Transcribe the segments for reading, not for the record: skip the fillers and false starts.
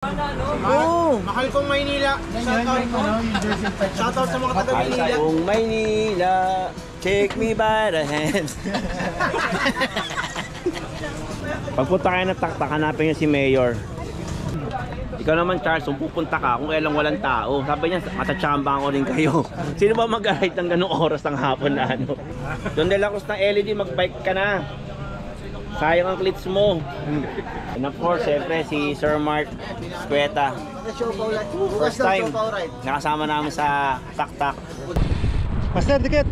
Mahal kong Maynila. Shoutout sa mga taga Maynila. Mahal kong Maynila, take me by the hand. Pagpunta kayo ng taktak, hanapin niyo si Mayor. Ikaw naman, Charles, kung pupunta ka, kung kailang walang tao, sabi niya, matatsamba ko rin kayo. Sino ba mag-ride ng ganung oras ng hapon na ano? Don De La Cruz ng LED, mag-bike ka na. Sayang ang clits mo. And of course, siyempre, si Sir Mark Squeta. First time, nakasama namin sa taktak. Master, dikit!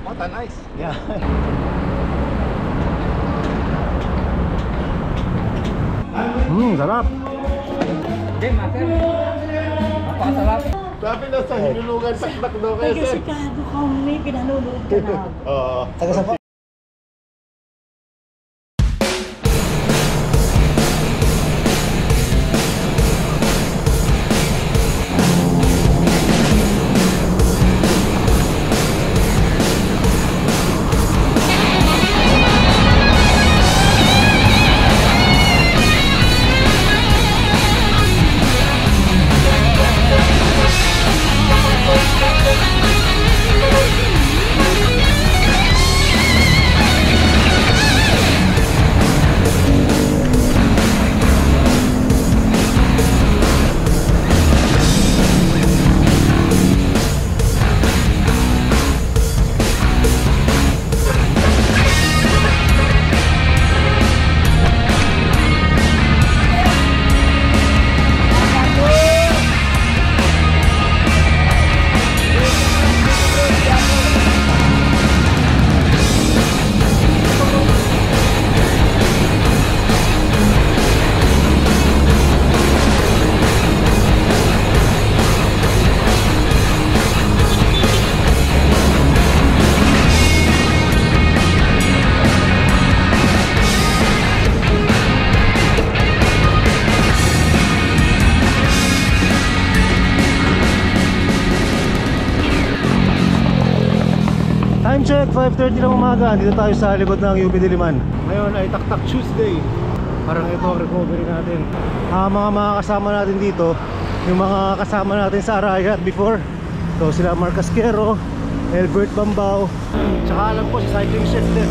What a nice. Yeah. Sarap. Napakasarap. Sabi na sa hinulugan taktak daw kayo, sir. Nagkasikado ka, may pinanonood ka na. Oo. Taga sa time check, 5:30 ng umaga. Dito tayo sa likod ng UP Diliman. Ngayon ay Taktak Tuesday. Parang ito ang recovery natin. Mga kasama natin dito, yung mga kasama natin sa Arayat before. So sila Mark Casquero, Albert Bambao, tsaka alam ko si Cycling Chef din.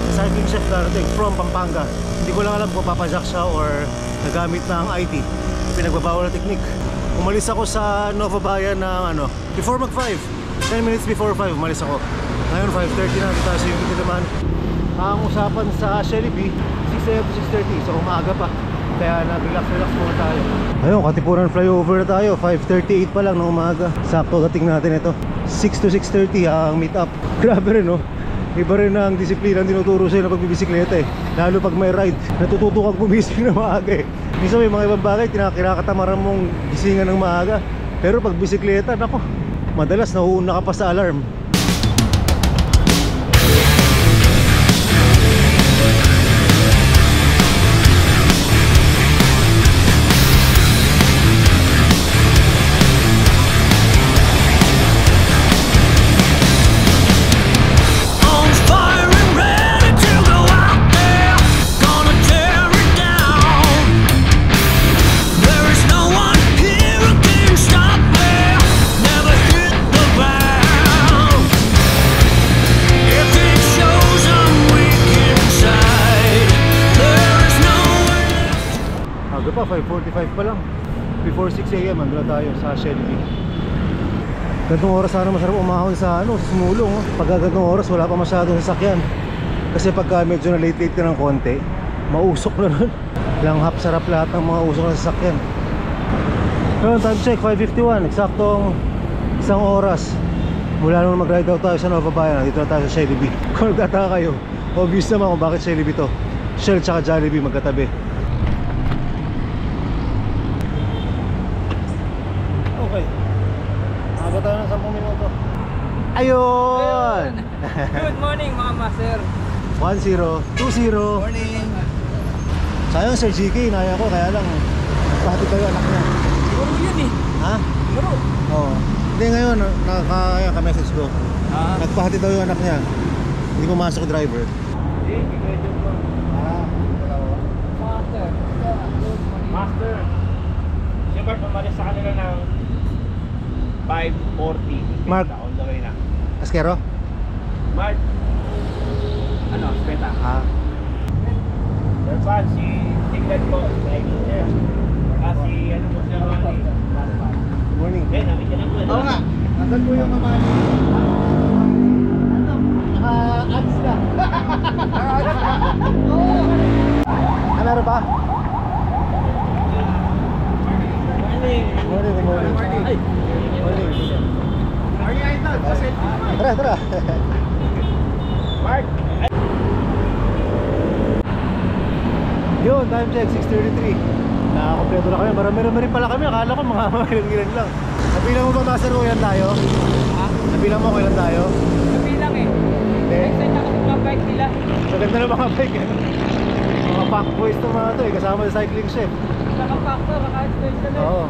Si Cycling Chef darating from Pampanga. Hindi ko lang alam kung papajack siya or nagamit ng IT, pinagbabawal na technique. Umalis ako sa Nova Bayan na before mag 5, 10 minutes before 5 umalis ako. Ngayon 5:30 na, dito tayo sa UP Diliman. Ang usapan sa Shelly B, 6 AM to 6:30, so umaga pa. Kaya nag-relax muna tayo. Ayun, Katipunan flyover na tayo. 5:38 pa lang ng umaga. Sakto dating natin ito. 6 to 6:30 ang meet up. Grabe rin, no? Iba rin ang disiplina ang tinuturo sa'yo na pagbibisikleta eh. Lalo pag may ride, natututo kang gumising na maaga eh. Minsan may mga ibang bagay, kinakatamaran mong gisingan ng maaga. Pero pag bisikleta, nako, madalas nauuna ka pa sa alarm. Pa 5:45 pa lang. Before 6 AM andun na tayo sa Shelly B. Gantong oras sana masarap umahon sa sa Sumulong. Pag gantong oras wala pa masyadong sasakyan. Kasi pagka medyo na late ka ng konti, mausok na nun. Langhap sarap lahat ng mga usok na sasakyan. Ngayon time check 5:51, eksaktong isang oras mula nung mag-ride out tayo sa Nova Bayan. Dito na tayo sa Shelly B. Kung nagtataka kayo, obvious naman kung bakit Shelly B to. Shell tsaka Jollibee magkatabi. Okay, aga tayo ng 10 minuto. Ayun! Good morning mga master. 10, 20. Morning. Sayang Sir GK, inaya ko, kaya lang nagpahati kayo anak niya. Siguro yun eh. Ha? Siguro. Oo. Hindi, ngayon, nakaka-message ko. Nagpahati daw yung anak niya. Hindi pumasok yung driver. Master. Good morning. Master. Si Bart umalis sa kanila ng 5:40. Mark. On the way na. Askero? Mark. Ano? Speta. Sir Pan, si Tingnan po. Si ano po siya Manny. Morning. Eh, namin ka na po. Oo nga. Nasaan po yung mamali? Ads ka. Ano meron pa? Morning. Morning, good morning. Ay. Morning. Are you idol? Sa selfie naman. Tara, tara. Mark. Yun, time check, 6:33. Nakakompleto na kami. Marami rin pala kami. Akala ko mga ilan lang. Nabilang mo ba, Master, kung ilan tayo? Ha? Nabilang mo kung ilan tayo? Kabilang eh. Hindi. Next time ako mga bike nila. Maganda na mga bike eh. Mga pack boys to mga to eh. Kasama sa cycling chef. Nakapakto, naka-extension eh. Oo.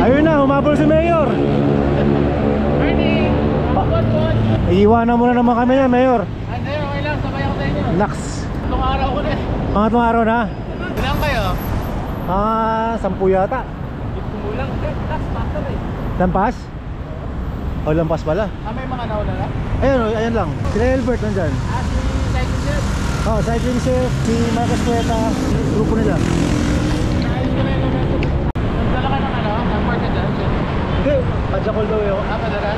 Ayun na, humabol si Mayor. Morning! Good. Iiwanan mo na naman kami na, Mayor. Hindi, okay lang. Sabay ako sa inyo. Nax. Itong araw ko na eh. Pangatlong araw na. Ilan kayo? 10 yata. Kumulang. Last master eh. Lampas? O, lampas pala. May mga nauna na? Ayun lang. Sila Albert nandyan. Si Cycle Chef. Cycling chef, si Marcos Cueta, grupo nila. Naayos ko na yung evento. Nagdala ka ng ano? Ng park na dyan. Hindi, padjakol daw yun. Padala.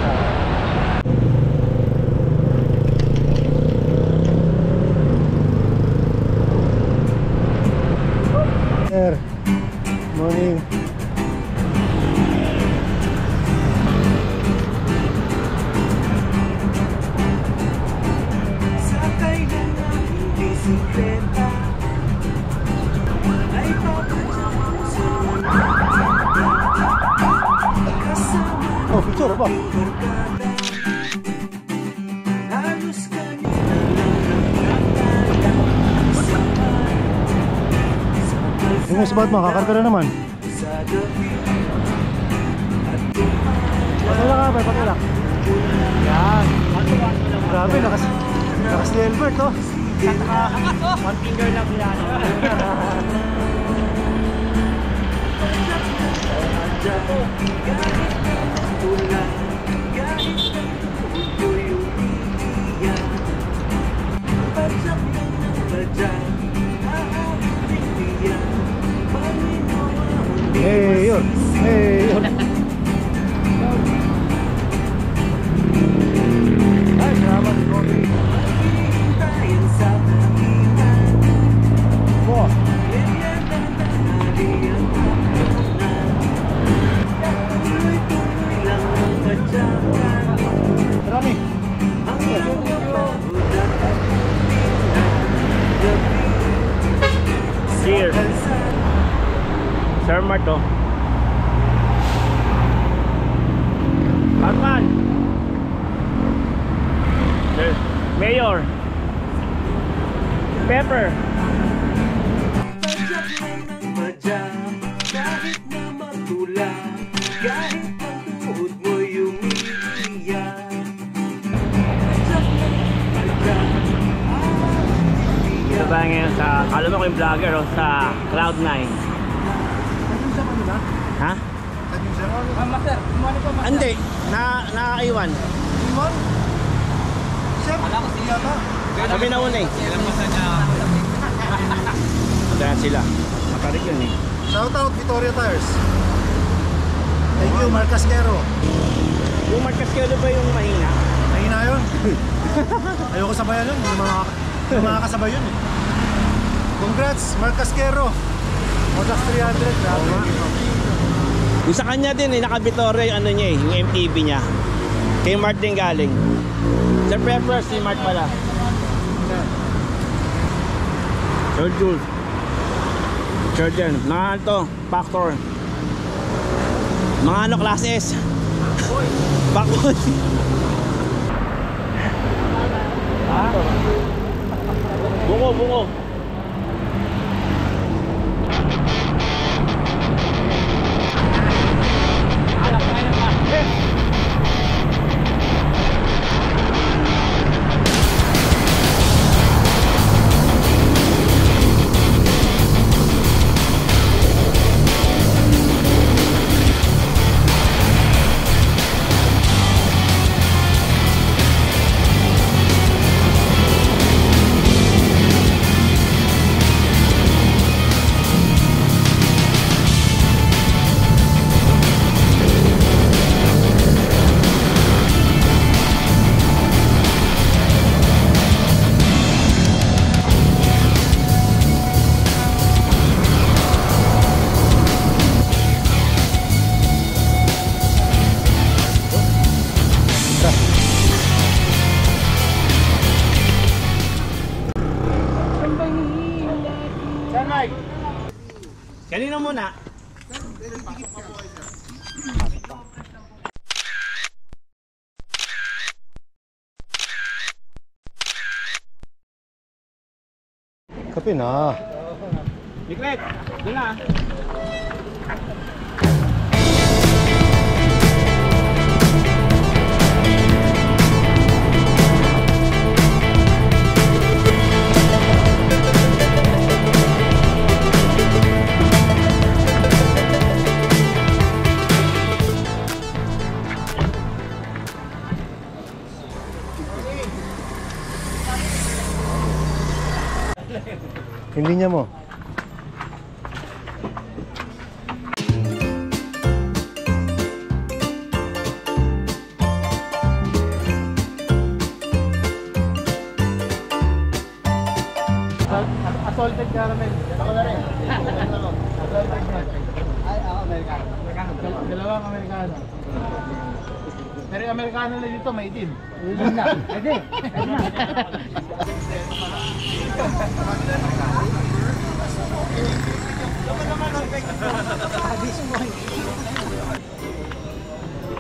Sir, morning. Oh, picture pa. Yung mas ba't makakarga na naman? Patulak ka, bay, patulak. Yan. Grabe, nakas ni Albert, oh. One finger lang yan. Hey, yun. Hey, yun. Ay, salamat. Oh. Marami. Cheers. Sir Marto. Batman. Sir Mayor. Pepper. Kahit na matula, kahit ang tuhod mo'y umiiyak. Dito tayo ngayon sa, alam mo ko yung vlogger oh, sa Cloud9. Ha? Master, kumano po master? Hindi, nakaiwan. Iwan? Chef? Wala ko siya to. Sabi na una eh. Magkaya sila. Matarik yun eh. Shout out Vittoria Tires. Thank you, Mark Casquero. Yung Marcas Kelo ba yung mahina? Mahina yun. Ayoko sabayan yun. Hindi makakasabay yun eh. Congrats, Mark Casquero. Modax 300. Grabe. Yung sa kanya din eh, naka-Vittoria yung ano niya eh, yung MTB niya. Kay Mart din galing. Sir Pepper, si Mart pala. Sir Jules. Sir Jen, mga ano to, Factor. Mga ano, Class S. Backwood. Bungo. Kanino muna? Kape na. Mikret, doon na. Hindi niya mo. Salted caramel. Ako na rin. Ay, ako Americano. Dalawang Americano. Pero yung Americano na dito, may din. Yun na. Pwede.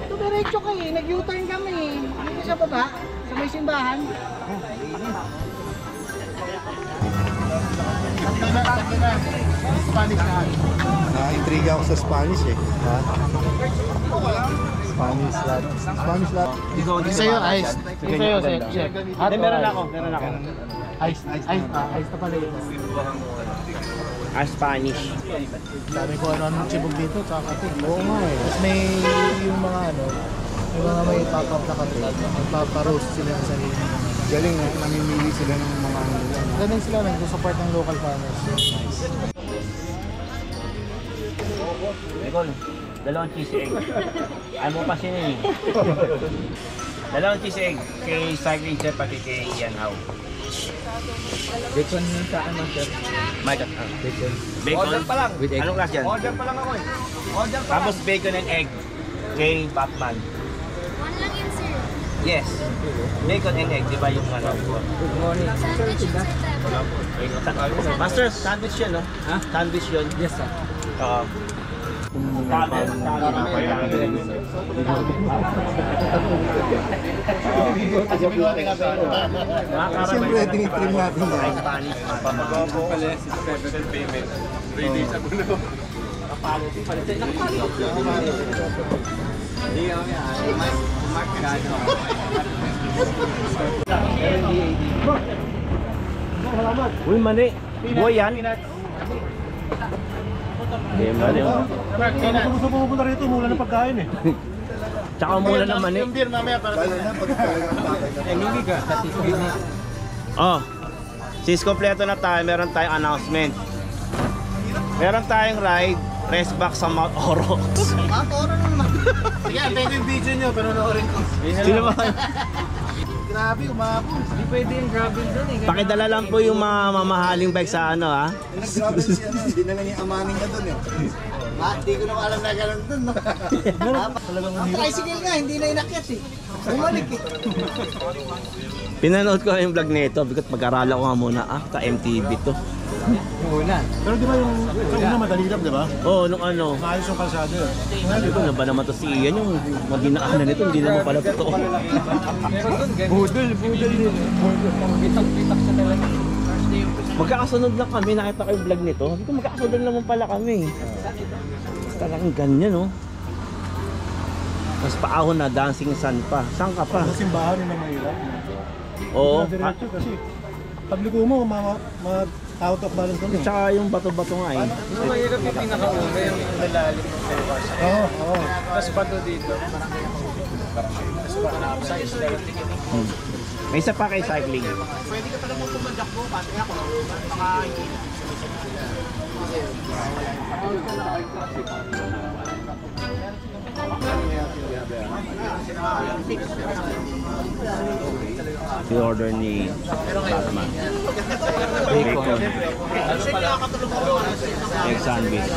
Ito diretso kayo, nag-U-turn kami. Dito sa baba, sa may simbahan. Spanish na. Na-intriga ako sa Spanish eh. Ha? Spanish lot. Spanish lot. Sa'yo, ice. Sa'yo, chef. Hindi, meron ako. Ice na pala yun. Spanish. Sabi ko ano-ano chibog dito, tsaka kape. Oo nga eh. Tapos may yung mga ano, yung mga may pop-up na kape, magpaparoast sila ng sarili. Galing na, namimili sila ng mga ano nila. Ganun sila, nag-support ng local farmers. Nicole, dalawang cheese egg. Ayaw mo pa sinin eh. Dalawang cheese egg kay Cycling Chef pati kay Ian Howe. Bacon sa akin, master. Mike, bacon. Bacon? Order pa lang. With egg. Anong class yan? Order pa lang ako eh. Order pa Tapos bacon and egg kay Batman. One lang yun, sir. Yes. Bacon and egg, di ba yung ano? Good morning. Sandwich yung sa Master, sandwich yun, no? Ha? Sandwich yun. Yes, sir. Oo. Siyempre, tinitrim natin yan. Spanish. Papagawa po pala si special payment. 3 days ago na. Hindi kami Mark Gano. Uy, mali. Boy yan. Hindi, mali. Gusto mo pupunta rito, mula ng pagkain eh. Tsaka mula naman eh. Yung beer mamaya para Lalo na pag Hindi ka. Sa business. Oh, since kompleto na tayo, meron tayong announcement. Meron tayong ride, rest back sa Mount Oro. Sige, antayin ko yung video nyo, pero noorin ko. Sino ba? Grabe, umabot. Hindi pwede yung gravel doon eh. Pakidala lang po yung mga mamahaling bike sa ano ha. nag-gravel siya, dinala niya amaning ka dun eh. Hindi ko na alam na gano'n dun, no? Ang tricycle nga, hindi na inakyat eh. Bumalik eh. Pinanood ko yung vlog nito, because mag-aralan ko nga muna, ka-MTV to. Muna. Pero di ba yung una madali lang, di ba? Oo, nung ano, Maayos yung kalsado eh. sabi ko na ba naman to si Ian, yung maginaanan nito, hindi naman pala totoo. Meron doon, ganun. Budol din. Pitak-pitak sa talaga. Magkakasunod lang kami, nakita ko yung vlog nito. Sabi ko, magkakasunod naman pala kami. Talagang ganyan, no? Mas paahon na, dancing sun pa. Saan ka pa? Sa simbahan yun na mahirap. Oo. Diretso kasi pagliko mo, out of balance doon eh. Tsaka yung bato-bato nga eh. Yung mahirap yung pinakauna, yung lalalim ng service. Oo, oo. Tapos bato dito. Tapos bato na upsize level. May isa pa kay cycling. Si order ni Batman. Bacon. Egg sandwich.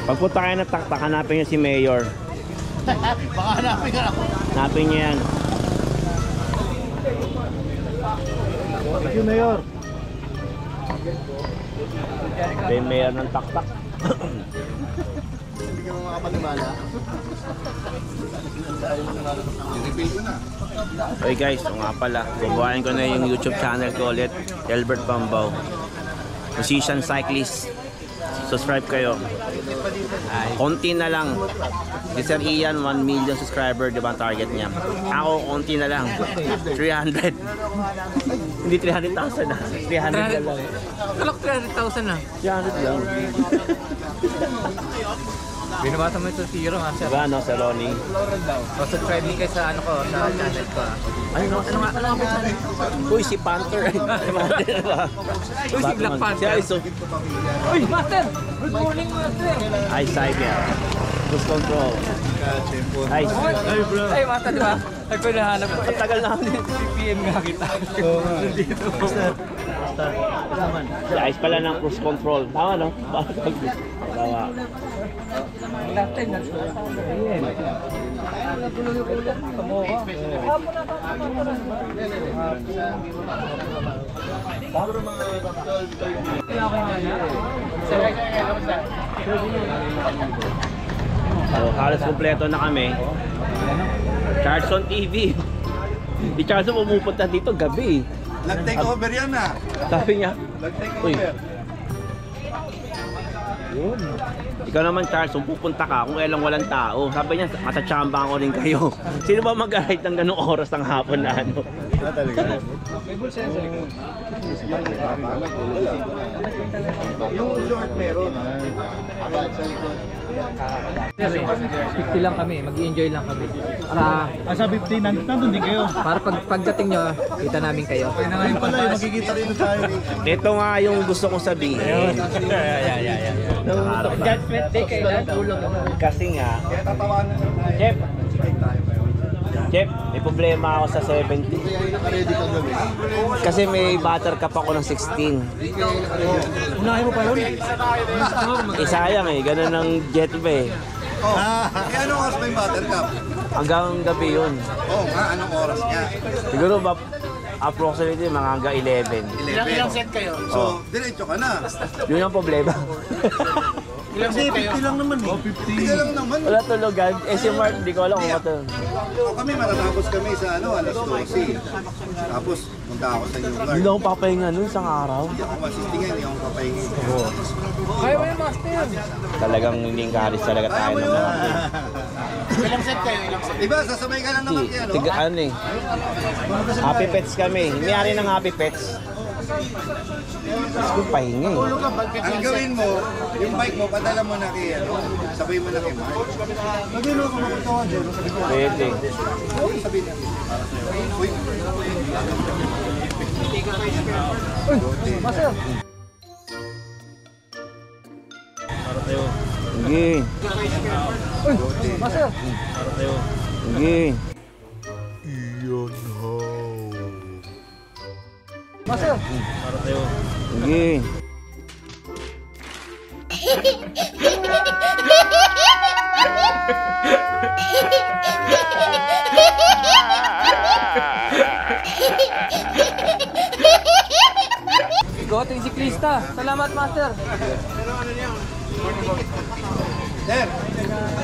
Pagpunta kayo ng taktak, hanapin nyo si Mayor. Baka hanapin ka ako. Hanapin nyo yan. Thank you, Mayor. Ito yung Mayor ng taktak. Hindi ka makapaniwala. Okay guys, so nga pala, bubuhayin ko na yung YouTube channel ko ulit, Elbert Pambao, musician cyclist. Subscribe kayo. Konti na lang. Si Sir Ian, 1 million subscriber, di ba ang target niya? Ako, konti na lang. 300. Hindi 300,000 na. 300 na lang. Kalak 300,000 na. 300 lang. Binabata mo ito si Hero ha, sir. Diba, no, Sir Ronnie? O subscribe din kayo sa ano ko, sa channel ko. Ano nga channel? Uy, si Panther. Uy, si Black Panther. Si Iso. Uy, Master! Good morning, Master! Ay, Cyber. Cruise control. Ay, Ay, Master, di ba? Ay, ko nahanap ko. ang tagal namin. PM nga kita. Dito. Si Ice pala ng cruise control. Tama, no? Tama. Latin, ayun. So, halos kompleto na kami. Charleston TV. Di Charleston pumupunta dito gabi. Nag-take over yan ah. Sabi niya, Nag-take uy, over. ikaw naman Charles, kung pupunta ka, kung kailang walang tao, sabi niya, matachamba ko rin kayo. Sino ba mag-ride ng ganung oras ng hapon na ano? Talaga. Yung short meron. Sa likod. 50 lang kami, mag-enjoy lang kami. Para Sa 15, nandun din kayo. para pagdating nyo, kita namin kayo. Ayun pala, magkikita rin tayo. Ito nga yung gusto kong sabihin. Judgment day kayo na, tulong naman. Kasi nga, Chef, may problema ako sa 70. Naka-ready ka gabi. Kasi may butter cup ako ng 16. Unahin mo pa yun? Sayang eh, ganun ang jet ba eh. Eh, anong oras ba yung buttercup? Hanggang gabi yun. Oo nga, anong oras nga? Siguro ba approximately mga hanggang 11. Ilang set kayo? So, diretso ka na. Yun ang problema. Kasi 50 lang naman eh. Hindi ka lang naman. Wala tulugan. Eh si Mark, hindi ko alam kung matulog. Kami matatapos kami sa ano, alas 12. Tapos, punta ako sa New Hindi Guard. na ako papahinga nun isang araw. Hindi ako masistingan, hindi ako papahingi. Kaya mo yung Master. Talagang hindi encourage talaga tayo ng mga Ilang set kayo? Diba, sasabay ka lang naman kaya, no? Tiga ano eh. Happy Pets kami. May-ari ng Happy Pets. Tapos kung pahinga eh. Ang gawin mo, yung bike mo, padala mo na kay, ano, sabay mo na kay Mark. Pwede mo ako makatawa dyan. Pwede. Sabihin niya. Uy. Master. Sige. Master. Sige. Master. Sige. Bigoting siklista. Salamat, Master. Sir,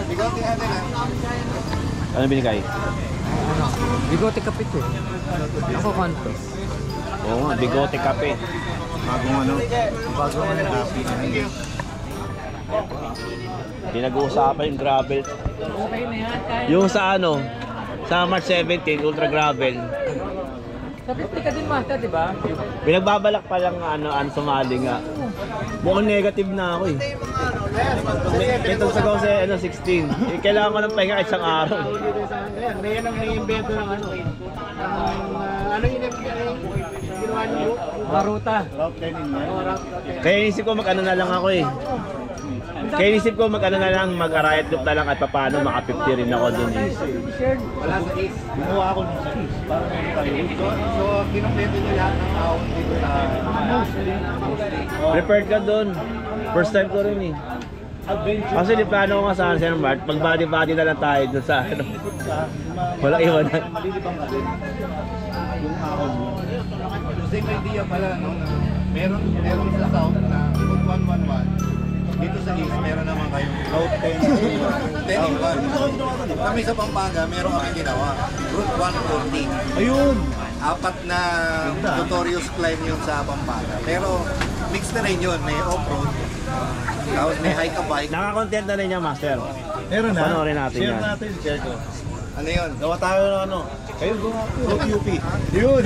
bigote natin ha. Ano binigay? Ano? Bigote kapit eh. Ako kanto. Oo nga, bigote kape. Bagong ano? Bagong ano? Happy. Pinag-uusapan yung gravel. Okay na yan. Yung sa ano, sa March 17, Ultra Gravel. Sa 50 ka din, Master, di ba? Pinagbabalak pa lang ano, sumali nga. Mukhang negative na ako eh. Itong sa sa ano, 16. Eh, kailangan ko ng pahinga isang araw. Yan ang nag-invento ng ano. Ano yung ginawa niyo? Maruta. Kaya inisip ko mag-ano na lang ako eh. Kaya inisip ko mag-ano na lang, mag-riot group na lang at paano maka-50 rin ako dun. Gumawa ako ng skis para meron tayo. So, kinumpleto niyo lahat ng ahon dito sa... Prepared ka dun. First time ko rin eh. Kasi di plano ko nga sa Sir Mart, pag body-body na lang tayo dun sa ano. Wala iwanan. Malilibang ka din. Yung ahon mo. Same idea pala, no? Meron sa South na Route 111. Dito sa East, meron naman kayong Route 10. 10 Kami sa Pampanga, meron kami ginawa. Route 140. Ayun! 4 na notorious climb yun sa Pampanga. Pero mixed terrain yun, may off-road. Tapos may hike a bike. Nakakontent na rin niya, Master. Meron na. Panoorin natin Share yan. natin, share ko. Ano yun? Gawa tayo ng ano. Kayo gawa. Route UP. Yun!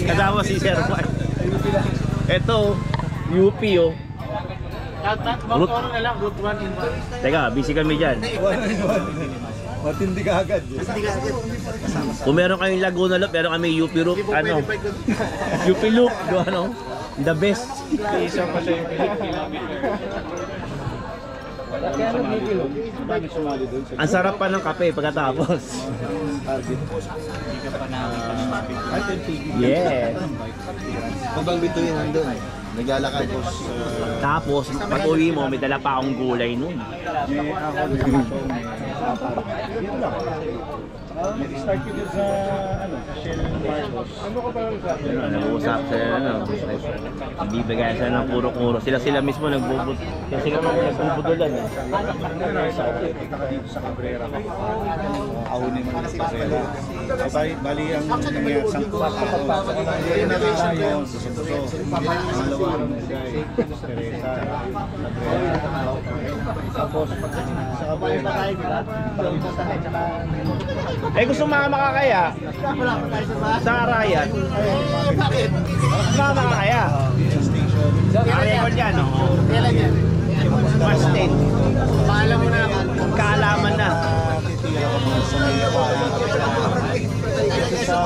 Kasama si Sir Mart. Ito, UP oh. Route na lang, route 1 in 1. Teka, busy kami dyan. Matindi ka agad. Kung meron kayong Laguna Loop, meron kami UP Loop, ano? UP Loop, ano? The best. Isa pa siya yung kilometer. Ang sarap pa ng kape pagkatapos. Yeah. Pabang bituin nandun. Naglalakad. Tapos, pag uwi mo, may dala pa akong gulay nun. Nag-start ko dun sa ano, sa Shell Marcos. Ano ka ba sa Nag-uusap sila, ano, ibibigay sila ng puro-kuro. Sila mismo nagbubud. Kasi sila mga nagbubudulan eh. Kita ka dito sa Cabrera. Ahunin mo sa Cabrera. Bali ang nangyayari sa pagpapasok ko lang. Hindi na tayo sa Soto. Malawa ng Teresa. Tapos sa Cabrera. Eh gusto mama ka kaya? Sa Arayat. Mama ka kaya? Record yan, no? Kailan yan? March 10. Paalam mo na ako. Kaalaman na. Sa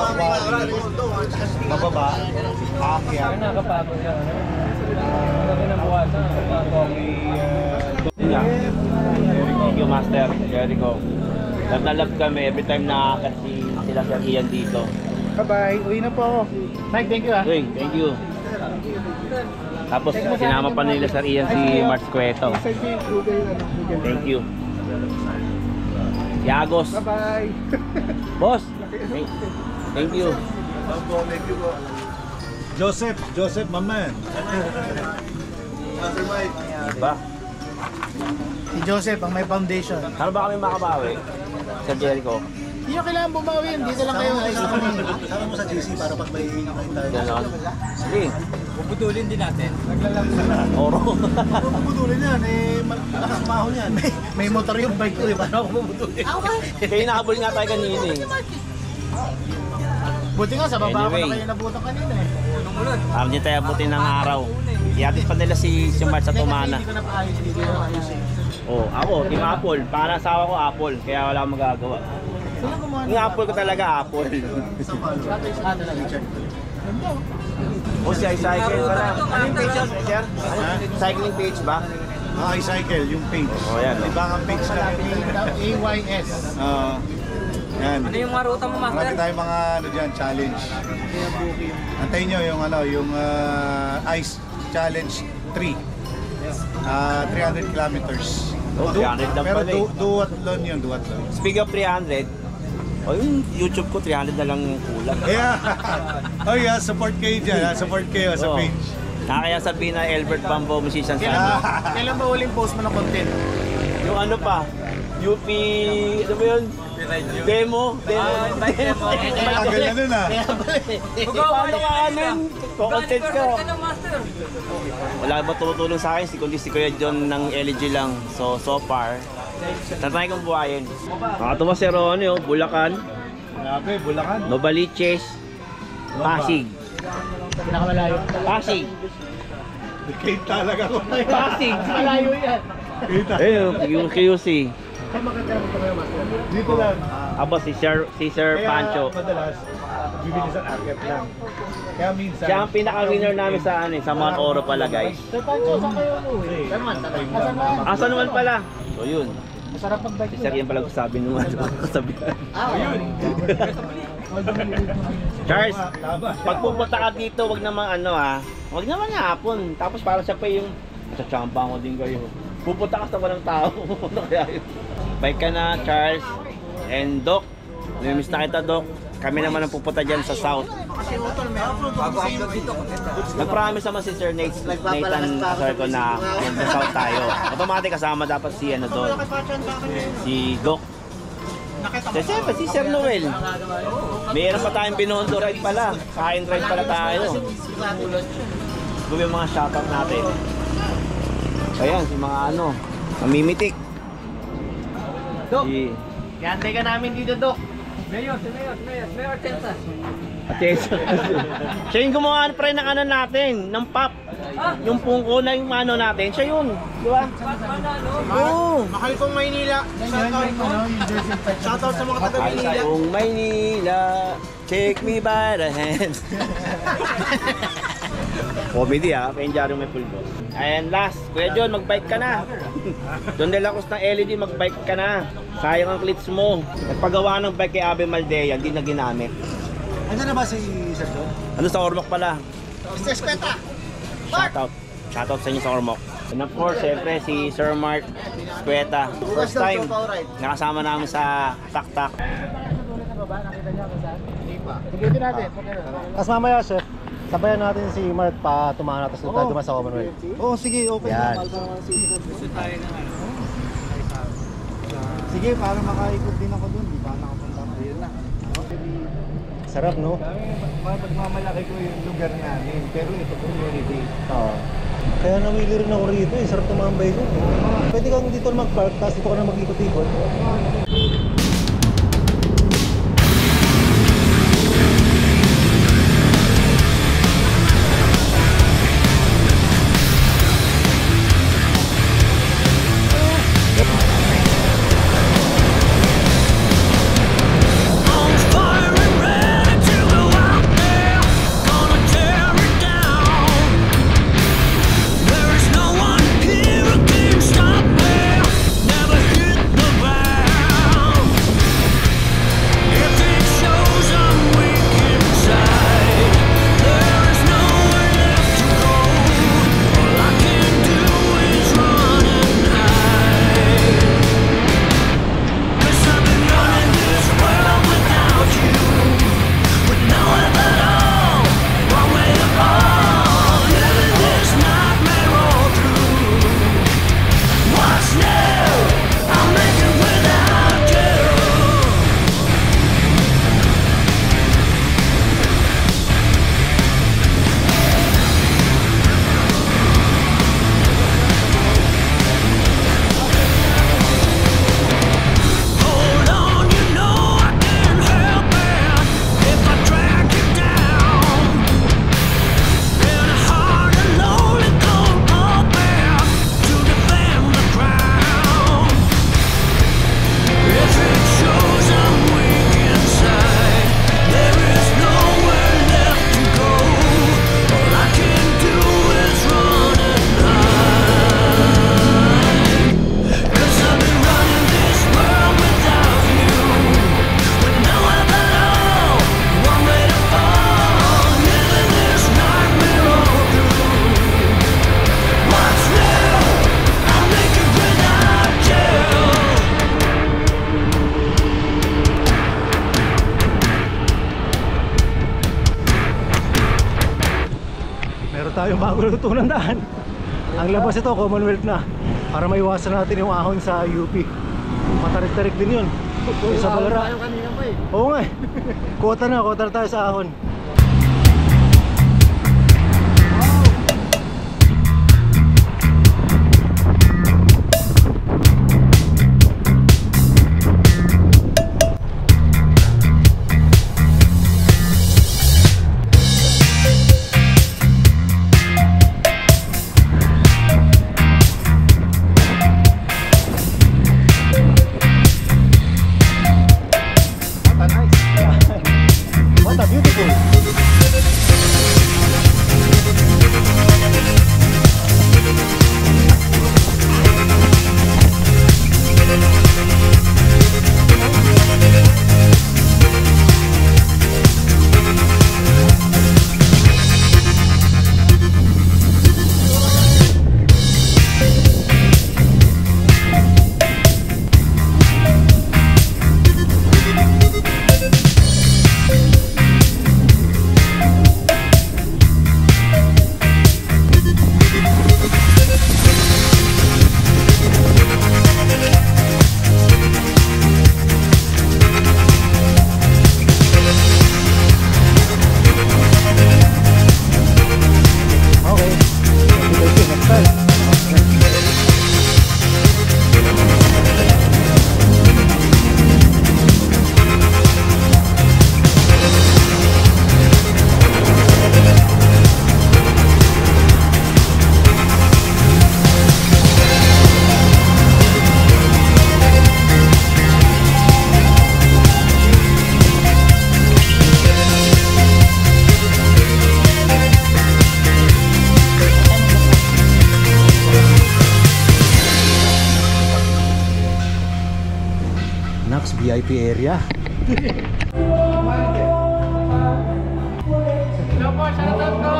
bababa, aakyat. Nakapagod yan. Ano kinabukasan? Thank you, Master Jericho. Love kami every time nakakit sila Sir Ian dito. Bye-bye. Uwi na po ako. Mike, thank you ah. Ring, thank you. Tapos sinama pa nila Sir Ian si Mars Cueto. Thank you. Yagos. Bye-bye. Boss. Thank you. Joseph, my man. Diba? Si Joseph, ang may foundation. Ano ba kami makabawi? Sir Jericho. Hindi nyo kailangan bumawi yun. Dito lang kayo. Sama mo sa GC para pag may tayo. Ganon. Sige. Bubudulin din natin. Oro. Puputulin yan, malakas mahon yan. May motor yung bike ko eh. Paano ako bubutulin? Kaya nahabol nga tayo kanina eh. Buti nga sa baba ko Anyway. na kayo nabutan kanina eh. Parang din tayo abutin ng araw. Iatid pa nila si Mars sa Tumana. Hindi ko na paayos. Hindi ko na paayos eh. Oh, ako, Team Apple. Para asawa ko Apple, kaya wala akong magagawa. Sino gumawa Yung Apple ko talaga Apple. talaga, Richard? O siya, cycle pala. Ano yung page yun, sir? Cycling page ba? I-cycle, yung page. Oh, yan. Diba ang page na? AYS. Yan. Ano yung mga ruta mo, Marami Master? tayong mga ano dyan, challenge. Antayin nyo yung ano, yung Ice Challenge 3. 300 kilometers. Oh, 300 lang Pero pala eh. duwatlon yun, duwatlon. Speaking of 300, oh, yung YouTube ko 300 na lang yung kulang. Yeah. Oh yeah, support kayo dyan. Support kayo sa Oo. page. Kaya sabihin na Albert Bambo Musician Kailan Sana. kailan ba huling post mo ng content? Yung ano pa, UP, ano ba yun? Demo? Tagal na nun ah. Paano ka ano yun? Content ka. Wala ba tumutulong sa akin? Kundi si Kuya John ng LG lang. So far, tatry kong buhayin. Nakatuwa si Ronnie, oh, Bulacan, Grabe, Bulacan. Novaliches, Pasig. Pinakamalayo. Pasig. Kate talaga ko. Pasig. Malayo yan. Kita. Eh, yung QC. maganda mo kayo, master? Dito lang. Abo, si Sir Pancho. Madalas, bibili sa market lang. Kaya minsan... Siya ang pinaka-winner namin sa sa Mount Oro pala, guys. Sir Pancho, saan kayo uwi? Asan naman pala? So yun. Masarap mag-bike Si Sir yan pala sabi nung kasabihan. Charles, pag pupunta ka dito, wag naman wag naman hapon. Tapos para siya pa yung tsatsampa ko din kayo. Pupunta ka sa walang tao. Bike ka na, Charles and Doc. Namimiss na kita, Doc. Kami naman ang pupunta dyan sa South. Nag-promise naman si Sir Nathan Asarco na sa South tayo. Automatic kasama dapat si doon. Si Doc. Siyempre, si Sir Noel. Mayroon pa tayong binondo ride pala. Kain ride pala tayo. Gawin yung mga shoutout natin. Ayan, si mga mamimitik. Dok, yantay ka namin dito, Dok. Mayor Tensa. Siya yung gumawa pre ng natin, ng pop. Yung pungko na yung natin, siya yun. Di ba? Oo. Mahal kong Maynila. Shoutout sa mga taga Maynila. Kung Maynila, take me by the hand. Comedy pa-enjoy may full boss. And last, Kuya John, mag-bike ka na. Doon nila kus ng LED, mag-bike ka na. Sayang ang clits mo. Nagpagawa ng bike kay Abe Maldea, hindi na ginamit. Ano na ba si Sir John? Ano sa Ormoc pala? Mr. Speta. Shoutout sa inyo sa Ormoc. And of course, siyempre si Sir Mark Squeta. First time nakasama namin sa Tak-Tak. Tigilin natin. Tapos mamaya, chef, sabayan natin si Mark pa tumahan natin tayo dumaan sa Commonwealth. Oo, sige, okay. Yan. Sige, para makaikot din ako dun. Di ba nakapunta ako? Ayun na. Sarap, no? Pagmamalaki ko yung lugar namin. Pero ito community. Oo. Kaya namili rin ako rito eh. Sarap tumambay dun. Pwede kang dito mag-park, tapos dito ka na mag-ikot-ikot. Tayong bago luto ng daan. Ang labas ito, Commonwealth na. Para maiwasan natin yung ahon sa UP. Matarik-tarik din yun. Sa Balara. Oo nga eh. Kota na tayo sa ahon. Nax VIP area. Hello po, shoutout po!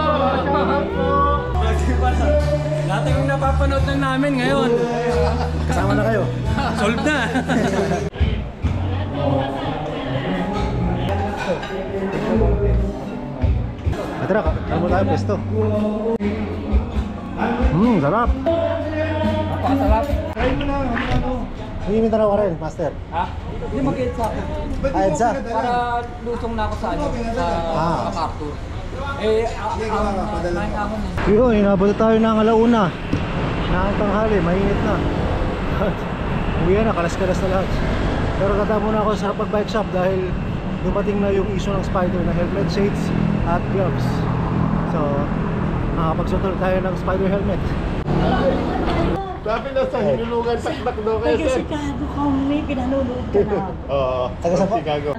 Dati yung napapanood lang namin ngayon. Kasama na kayo. Solve na! Tara, kaya mo tayo pesto. Sarap. Napakasarap. May tanaw ka rin, master. Ha? Hindi mag-edsa ako. Edsa. Para lusong na ako sa ano, sa MacArthur. Nine ako na. Yun, inabot tayo ng alauna. Tanghali, mainit na. Uwi na, kalas-kalas na lahat. Pero kata muna ako sa pag-bike shop dahil dumating na yung issue ng Spider na helmet shades at gloves. So, nakapagsuot tayo ng Spider helmet. Sabi na sa hinulungan taktak daw kayo, sir. Chicago kung may pinanonood ka na. Oo, Taga saan po? Chicago.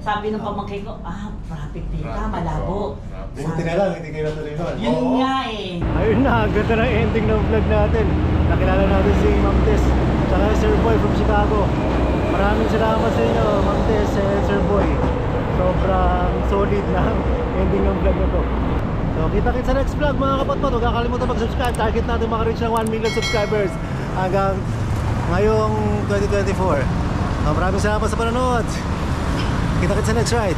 Sabi ng pamangkin ko, traffic dito, malabo. Buti na lang, hindi kayo natuloy nun. Yun nga eh. Ayun na, ang ganda ng ending ng vlog natin. Nakilala natin si Ma'am Tess tsaka Sir Boy from Chicago. Maraming salamat sa inyo, Ma'am Tess and Sir Boy. Sobrang solid na ending ng vlog na to. So kita-kits sa next vlog mga kapatpot. Huwag kakalimutan mag-subscribe. Target natin makareach ng 1 million subscribers hanggang ngayong 2024. Maraming salamat sa panonood. Kita-kits sa next ride.